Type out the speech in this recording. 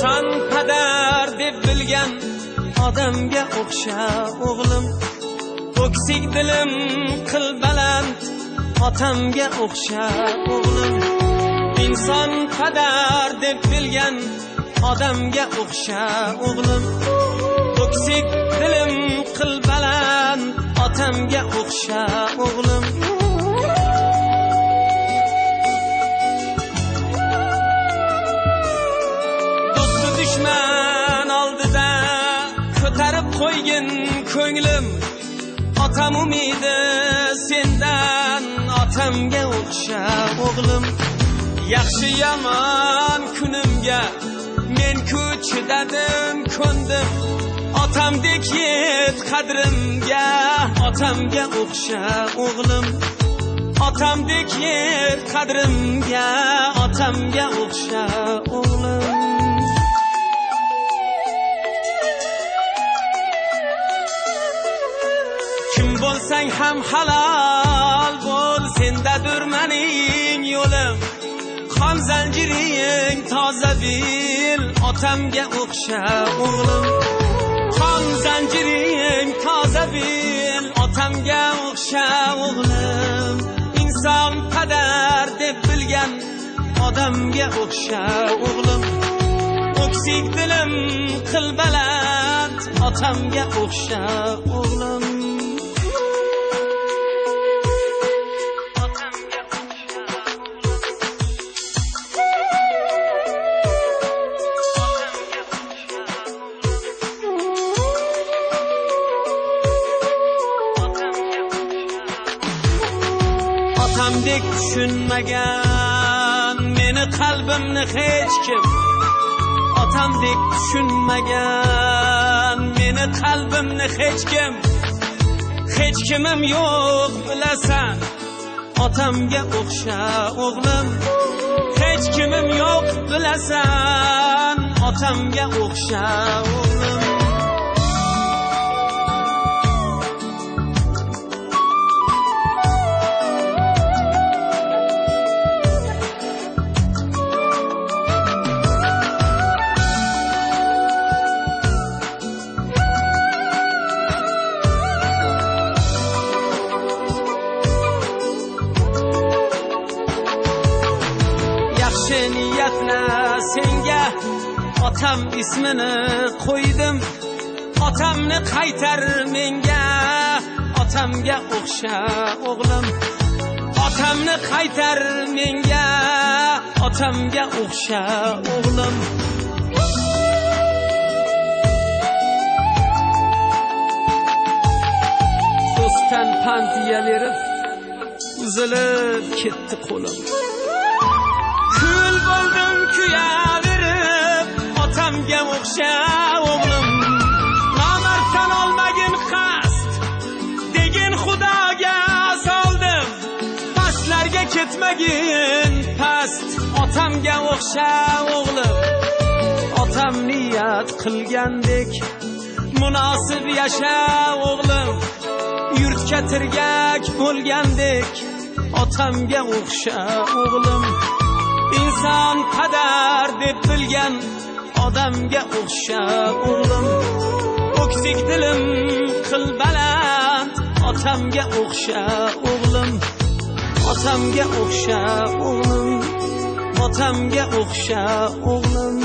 inson padar deb bilgan odamga o'xsha o'g'lim. Ko'ksik dilim qil baland otamga o'xsha o'g'lim. inson padar deb bilgan odamga o'xsha o'g'lim. Ko'ksik dilim qil baland otamga o'xsha o'g'lim. Do'sti dushman oldida ko'tarib qo'ygin ko'nglim. Otam umidi sendan otamga o'xsha o'g'lim. Yaxshi yomon kunimga men ku chidadim ko'ndim. Otamdek yet qadrimga otamga o'xsha o'g'lim. Otamdek yet qadrimga otamga o'xsha o'g'lim. Kim bo'lsang ham halol bo'l, sendadir mening yo'lim. Qon zanjiring toza bil, otamga o'xsha o'g'lim. Qon zanjiring toza bil, otamga o'xsha o'g'lim. Inson qadar deb bilgan odamga o'xsha o'g'lim. Ko'ksik dilim qil baland otamga o'xsha o'g'lim. Otamdek tushunmagan meni qalbimni hech kim. Otamdek tushunmagan meni qalbimni hech kim. Hech kimim yo'q bilasan, otamga o'xsha o'g'lim. Hech kimim yo'q bilasan, otamga o'xsha o'g'lim. Yaxshi niyatla senga otam ismini qo'ydim. Otamni qaytar menga, otamga o'xsha o'g'lim. Otamni qaytar menga, otamga o'xsha o'g'lim. Do'stdan pand yalerib uzilib ketdi qo'lim. Kul bo'ldim kuyaverib otamga o'xsha o'g'lim. Namardan olmagin qasd degin xudoga soldim. Pastlarga ketmagin past otamga o'xsha o'g'lim. Otam niyat qilgandek munosib yasha o'g'lim. Yurtga tirgak bo'lgandek otamga o'xsha o'g'lim. inson qadar deb bilgan odamga o'xsha o'g'lim. Ko'ksik dilim qil baland otamga o'xsha o'g'lim. Otamga o'xsha o'g'lim. Otamga o'xsha o'g'lim.